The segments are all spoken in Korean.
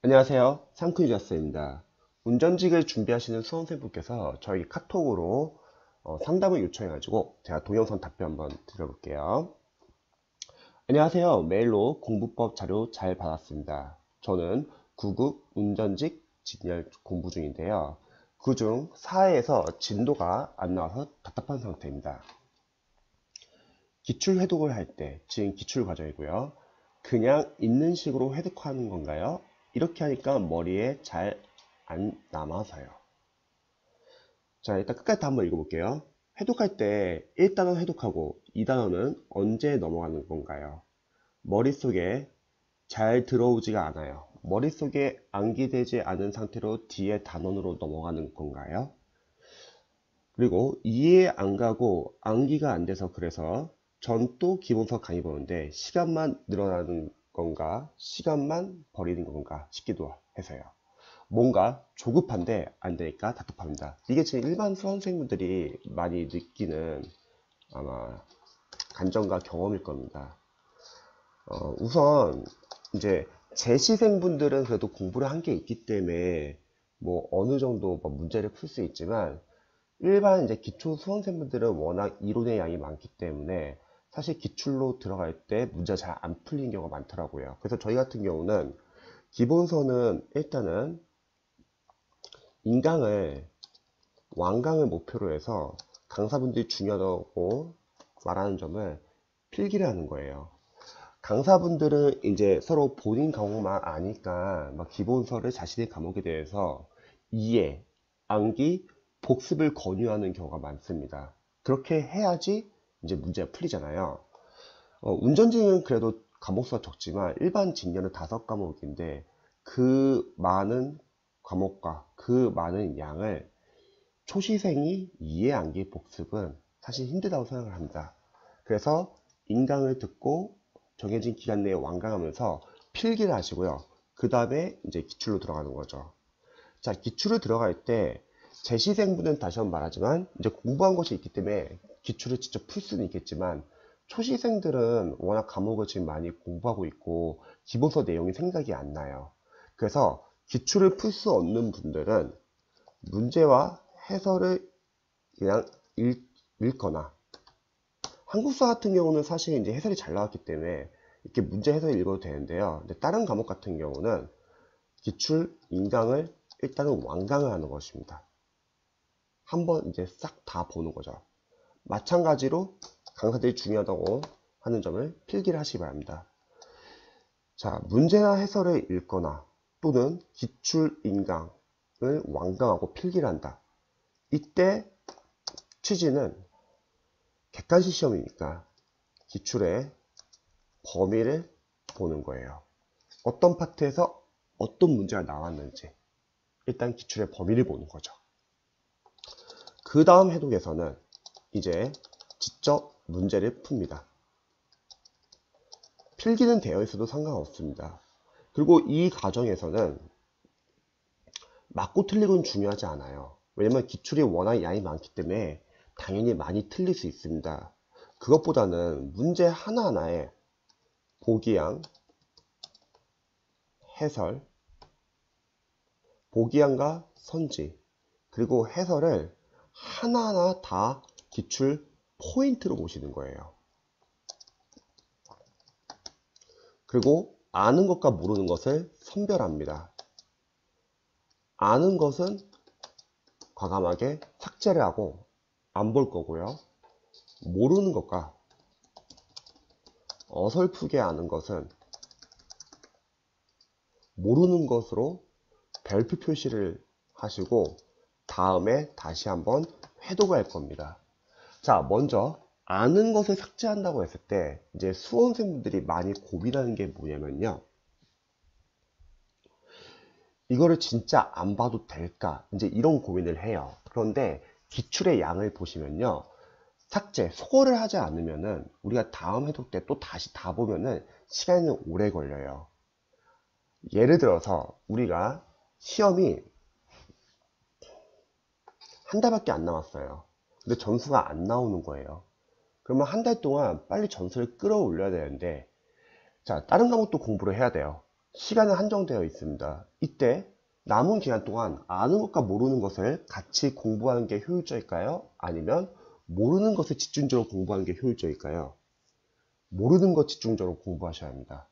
안녕하세요. 상크유자스입니다. 운전직을 준비하시는 수험생분께서 저희 카톡으로 상담을 요청해가지고 제가 동영상 답변 한번 드려볼게요. 안녕하세요. 메일로 공부법 자료 잘 받았습니다. 저는 9급 운전직 진열 공부 중인데요. 그중 4회에서 진도가 안 나와서 답답한 상태입니다. 기출 회독을 할 때, 지금 기출 과정이고요. 그냥 있는 식으로 회독하는 건가요? 이렇게 하니까 머리에 잘 안 남아서요. 자, 일단 끝까지 다 한번 읽어볼게요. 회독할 때 1단원 회독하고 2단원은 언제 넘어가는 건가요? 머릿속에 잘 들어오지가 않아요. 머릿속에 암기되지 않은 상태로 뒤에 단원으로 넘어가는 건가요? 그리고 이해 안 가고 암기가 안 돼서 그래서 전 또 기본서 강의 보는데 시간만 늘어나는 건가 시간만 버리는 건가 싶기도 해서요. 뭔가 조급한데 안 되니까 답답합니다. 이게 지금 일반 수험생분들이 많이 느끼는 아마 감정과 경험일 겁니다. 우선 이제 재시생분들은 그래도 공부를 한 게 있기 때문에 뭐 어느 정도 뭐 문제를 풀 수 있지만 일반 이제 기초 수험생분들은 워낙 이론의 양이 많기 때문에 사실 기출로 들어갈 때 문제가 잘 안 풀리는 경우가 많더라고요. 그래서 저희 같은 경우는 기본서는 일단은 인강을 완강을 목표로 해서 강사분들이 중요하다고 말하는 점을 필기를 하는 거예요. 강사분들은 이제 서로 본인 과목만 아니까 막 기본서를 자신의 과목에 대해서 이해, 암기, 복습을 권유하는 경우가 많습니다. 그렇게 해야지 이제 문제가 풀리잖아요. 운전직은 그래도 과목수가 적지만 일반 직렬은 5과목인데 그 많은 과목과 그 많은 양을 초시생이 이해, 암기, 복습은 사실 힘들다고 생각을 합니다. 그래서 인강을 듣고 정해진 기간 내에 완강하면서 필기를 하시고요. 그 다음에 이제 기출로 들어가는 거죠. 자, 기출을 들어갈 때 재시생분은 다시 한번 말하지만 이제 공부한 것이 있기 때문에 기출을 직접 풀 수는 있겠지만 초시생들은 워낙 과목을 지금 많이 공부하고 있고 기본서 내용이 생각이 안 나요. 그래서 기출을 풀 수 없는 분들은 문제와 해설을 그냥 읽거나 한국사 같은 경우는 사실 이제 해설이 잘 나왔기 때문에 이렇게 문제 해설 읽어도 되는데요. 근데 다른 과목 같은 경우는 기출, 인강을 일단은 완강을 하는 것입니다. 한번 이제 싹 다 보는 거죠. 마찬가지로 강사들이 중요하다고 하는 점을 필기를 하시기 바랍니다. 자, 문제나 해설을 읽거나 또는 기출, 인강을 완강하고 필기를 한다. 이때 취지는 객관식 시험이니까 기출의 범위를 보는 거예요. 어떤 파트에서 어떤 문제가 나왔는지 일단 기출의 범위를 보는 거죠. 그 다음 해독에서는 이제 직접 문제를 풉니다. 필기는 되어 있어도 상관없습니다. 그리고 이 과정에서는 맞고 틀리고는 중요하지 않아요. 왜냐면 기출이 워낙 양이 많기 때문에 당연히 많이 틀릴 수 있습니다. 그것보다는 문제 하나하나에 보기양, 해설, 보기양과 선지, 그리고 해설을 하나하나 다 기출 포인트로 보시는 거예요. 그리고 아는 것과 모르는 것을 선별합니다. 아는 것은 과감하게 삭제를 하고 안 볼 거고요. 모르는 것과 어설프게 아는 것은 모르는 것으로 별표 표시를 하시고 다음에 다시 한번 회독을 할 겁니다. 자, 먼저 아는 것을 삭제한다고 했을 때 이제 수험생분들이 많이 고민하는 게 뭐냐면요. 이거를 진짜 안 봐도 될까? 이제 이런 고민을 해요. 그런데 기출의 양을 보시면요. 삭제, 소거를 하지 않으면은 우리가 다음 해독 때 또 다시 다 보면은 시간이 오래 걸려요. 예를 들어서 우리가 시험이 한 달밖에 안 남았어요. 근데 점수가 안 나오는 거예요. 그러면 한 달 동안 빨리 점수를 끌어올려야 되는데 자, 다른 과목도 공부를 해야 돼요. 시간은 한정되어 있습니다. 이때 남은 기간 동안 아는 것과 모르는 것을 같이 공부하는 게 효율적일까요? 아니면 모르는 것을 집중적으로 공부하는 게 효율적일까요? 모르는 것 집중적으로 공부하셔야 합니다.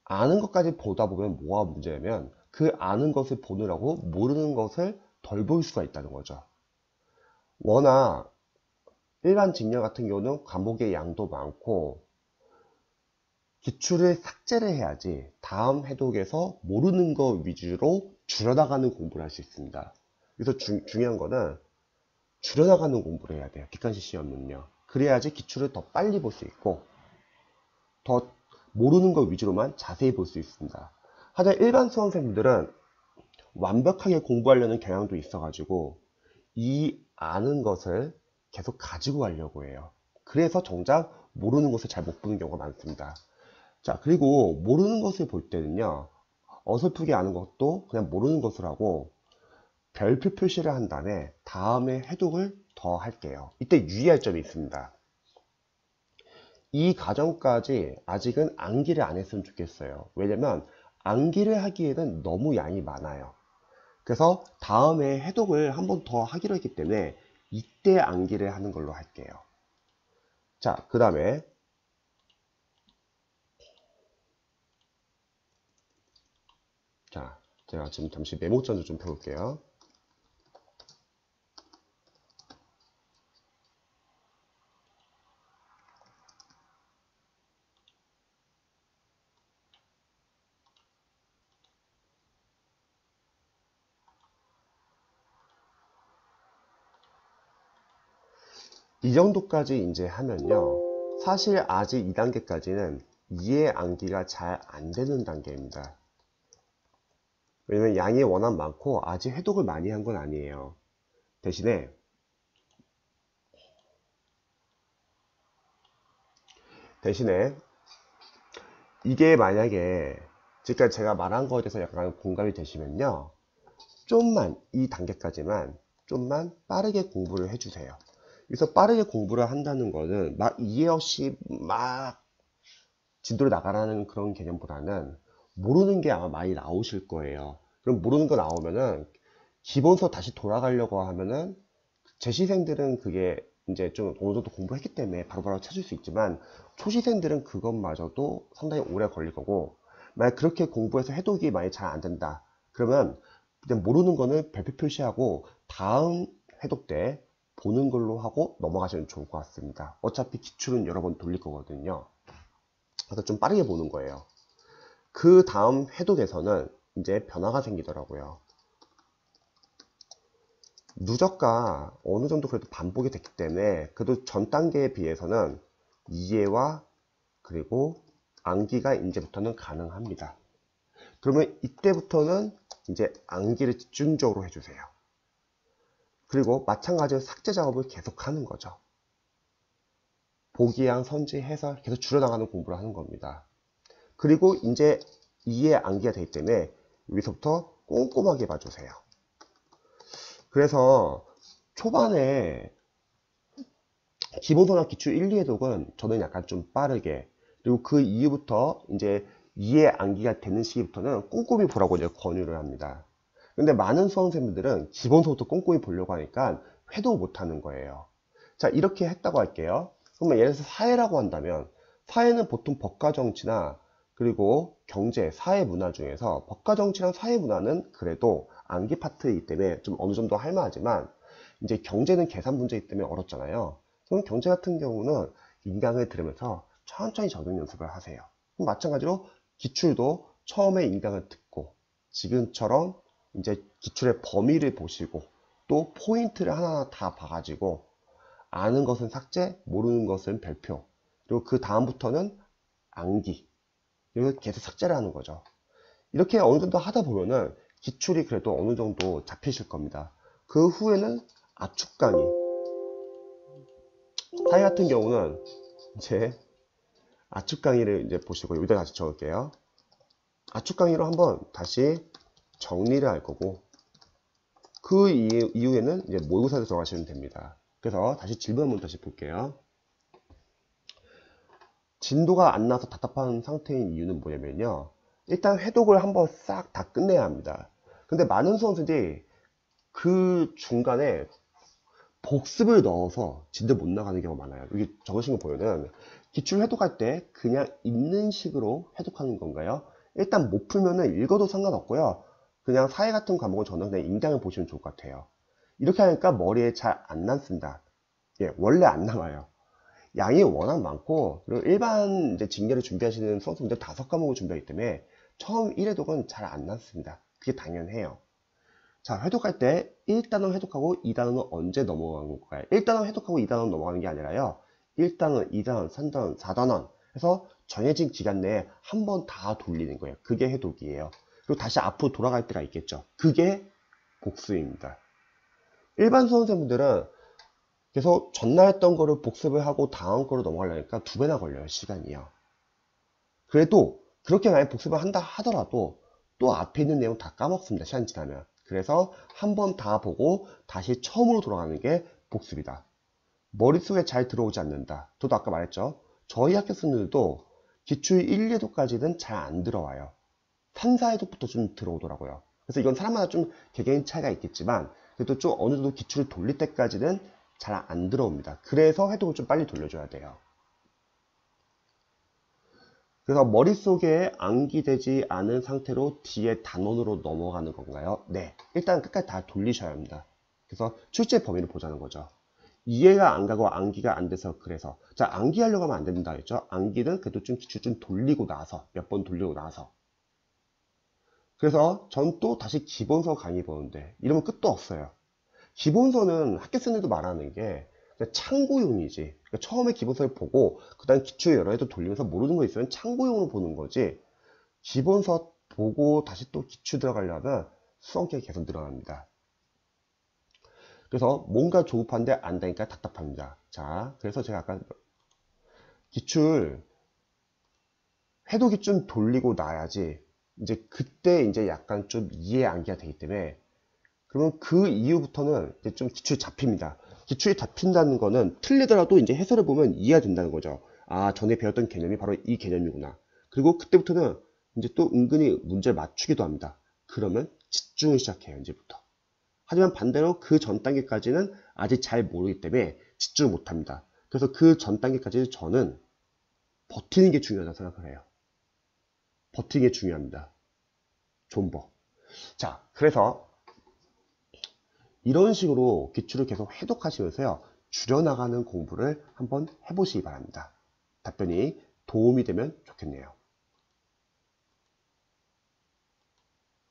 아는 것까지 보다 보면 뭐가 문제냐면 그 아는 것을 보느라고 모르는 것을 덜 볼 수가 있다는 거죠. 워낙 일반 직렬 같은 경우는 과목의 양도 많고 기출을 삭제를 해야지 다음 해독에서 모르는 거 위주로 줄여나가는 공부를 할 수 있습니다. 그래서 중요한 거는 줄여나가는 공부를 해야 돼요. 객관식 시험은요. 그래야지 기출을 더 빨리 볼 수 있고 더 모르는 거 위주로만 자세히 볼 수 있습니다. 하지만 일반 수험생들은 완벽하게 공부하려는 경향도 있어가지고 이 아는 것을 계속 가지고 가려고 해요. 그래서 정작 모르는 것을 잘 못 보는 경우가 많습니다. 자, 그리고 모르는 것을 볼 때는요, 어설프게 아는 것도 그냥 모르는 것을 하고 별표 표시를 한 다음에 다음에 해독을 더 할게요. 이때 유의할 점이 있습니다. 이 과정까지 아직은 암기를 안 했으면 좋겠어요. 왜냐면 암기를 하기에는 너무 양이 많아요. 그래서 다음에 해독을 한 번 더 하기로 했기 때문에 이때 암기를 하는 걸로 할게요. 자, 그 다음에 자, 제가 지금 잠시 메모장도 좀 펴볼게요. 이 정도까지 이제 하면요. 사실 아직 2단계까지는 이해 암기가 잘 안 되는 단계입니다. 왜냐면 양이 워낙 많고 아직 해독을 많이 한 건 아니에요. 대신에 이게 만약에 지금까지 제가 말한 거에 대해서 약간 공감이 되시면요. 좀만 이 단계까지만 좀만 빠르게 공부를 해주세요. 그래서 빠르게 공부를 한다는 거는 막 이해 없이 막 진도를 나가라는 그런 개념보다는 모르는 게 아마 많이 나오실 거예요. 그럼 모르는 거 나오면은 기본서 다시 돌아가려고 하면은 재시생들은 그게 이제 좀 어느 정도 공부했기 때문에 바로바로 찾을 수 있지만 초시생들은 그것마저도 상당히 오래 걸릴 거고 만약 그렇게 공부해서 해독이 많이 잘 안 된다 그러면 그냥 모르는 거는 별표 표시하고 다음 해독 때 보는 걸로 하고 넘어가시면 좋을 것 같습니다. 어차피 기출은 여러 번 돌릴 거거든요. 그래서 좀 빠르게 보는 거예요. 그 다음 해독에서는 이제 변화가 생기더라고요. 누적과 어느 정도 그래도 반복이 됐기 때문에 그래도 전 단계에 비해서는 이해와 그리고 암기가 이제부터는 가능합니다. 그러면 이때부터는 이제 암기를 집중적으로 해주세요. 그리고 마찬가지로 삭제 작업을 계속 하는 거죠. 보기양, 선지, 해설 계속 줄여나가는 공부를 하는 겁니다. 그리고 이제 이해 암기가 되기 때문에 여기서부터 꼼꼼하게 봐주세요. 그래서 초반에 기본서나 기출 1, 2해독은 저는 약간 좀 빠르게 그리고 그 이후부터 이제 이해 암기가 되는 시기부터는 꼼꼼히 보라고 이제 권유를 합니다. 근데 많은 수험생들은 기본서부터 꼼꼼히 보려고 하니까 회도 못하는 거예요. 자, 이렇게 했다고 할게요. 그러면 예를 들어서 사회라고 한다면 사회는 보통 법과 정치나 그리고 경제, 사회 문화 중에서 법과 정치랑 사회 문화는 그래도 암기 파트이기 때문에 좀 어느 정도 할만하지만 이제 경제는 계산 문제이기 때문에 어렵잖아요. 그럼 경제 같은 경우는 인강을 들으면서 천천히 적용 연습을 하세요. 마찬가지로 기출도 처음에 인강을 듣고 지금처럼 이제 기출의 범위를 보시고 또 포인트를 하나하나 다 봐가지고 아는 것은 삭제, 모르는 것은 별표 그리고 그 다음부터는 암기 그리고 계속 삭제를 하는 거죠. 이렇게 어느 정도 하다 보면은 기출이 그래도 어느 정도 잡히실 겁니다. 그 후에는 압축 강의 사회 같은 경우는 이제 압축 강의를 이제 보시고 여기다 다시 적을게요. 압축 강의로 한번 다시 정리를 할 거고 그 이후에는 이제 모의고사로 들어가시면 됩니다. 그래서 다시 질문 한번 다시 볼게요. 진도가 안 나서 답답한 상태인 이유는 뭐냐면요. 일단 회독을 한번 싹 다 끝내야 합니다. 근데 많은 수험생들이 그 중간에 복습을 넣어서 진도 못 나가는 경우가 많아요. 여기 적으신 거 보면은 기출 회독할 때 그냥 읽는 식으로 회독하는 건가요? 일단 못 풀면은 읽어도 상관없고요. 그냥 사회 같은 과목은 저는 그냥 인강을 보시면 좋을 것 같아요. 이렇게 하니까 머리에 잘 안 남습니다. 예, 원래 안 남아요. 양이 워낙 많고, 그리고 일반 이제 직렬을 준비하시는 수험생들 5과목을 준비하기 때문에 처음 1회독은 잘 안 남습니다. 그게 당연해요. 자, 회독할 때 1단원 회독하고 2단원은 언제 넘어가는 건가요? 1단원 회독하고 2단원 넘어가는 게 아니라요. 1단원, 2단원, 3단원, 4단원 해서 정해진 기간 내에 한 번 다 돌리는 거예요. 그게 회독이에요. 그리고 다시 앞으로 돌아갈 때가 있겠죠. 그게 복습입니다. 일반 수험생분들은 계속 전날 했던 거를 복습을 하고 다음 거로 넘어가려니까 2배나 걸려요. 시간이요. 그래도 그렇게 많이 복습을 한다 하더라도 또 앞에 있는 내용 다 까먹습니다. 시간 지나면. 그래서 한 번 다 보고 다시 처음으로 돌아가는 게 복습이다. 머릿속에 잘 들어오지 않는다. 저도 아까 말했죠. 저희 학교생들도 기출 1, 2회독까지는 잘 안 들어와요. 3, 4회독부터 좀 들어오더라고요. 그래서 이건 사람마다 좀 개개인 차이가 있겠지만 그래도 좀 어느 정도 기출을 돌릴 때까지는 잘 안 들어옵니다. 그래서 회독을 좀 빨리 돌려줘야 돼요. 그래서 머릿속에 암기되지 않은 상태로 뒤에 단원으로 넘어가는 건가요? 네. 일단 끝까지 다 돌리셔야 합니다. 그래서 출제 범위를 보자는 거죠. 이해가 안 가고 암기가 안 돼서 그래서. 자, 암기하려고 하면 안 된다 했죠? 암기는 그래도 좀 기출 좀 돌리고 나서, 몇 번 돌리고 나서. 그래서 전 또 다시 기본서 강의 보는데 이러면 끝도 없어요. 기본서는 학교생들도 말하는 게 참고용이지. 그러니까 처음에 기본서를 보고 그 다음 기출 여러 해도 돌리면서 모르는 거 있으면 참고용으로 보는 거지. 기본서 보고 다시 또 기출 들어가려면 수험기가 계속 늘어납니다. 그래서 뭔가 조급한데 안 되니까 답답합니다. 자, 그래서 제가 아까 기출 회독이 좀 돌리고 나야지 이제 그때 이제 약간 좀 이해 암기가 되기 때문에 그러면 그 이후부터는 이제 좀 기출이 잡힙니다. 기출이 잡힌다는 거는 틀리더라도 이제 해설을 보면 이해가 된다는 거죠. 아, 전에 배웠던 개념이 바로 이 개념이구나. 그리고 그때부터는 이제 또 은근히 문제를 맞추기도 합니다. 그러면 집중을 시작해요, 이제부터. 하지만 반대로 그 전 단계까지는 아직 잘 모르기 때문에 집중을 못 합니다. 그래서 그 전 단계까지 저는 버티는 게 중요하다고 생각을 해요. 버티는 게 중요합니다. 존버. 자, 그래서 이런 식으로 기출을 계속 해독하시면서요. 줄여나가는 공부를 한번 해보시기 바랍니다. 답변이 도움이 되면 좋겠네요.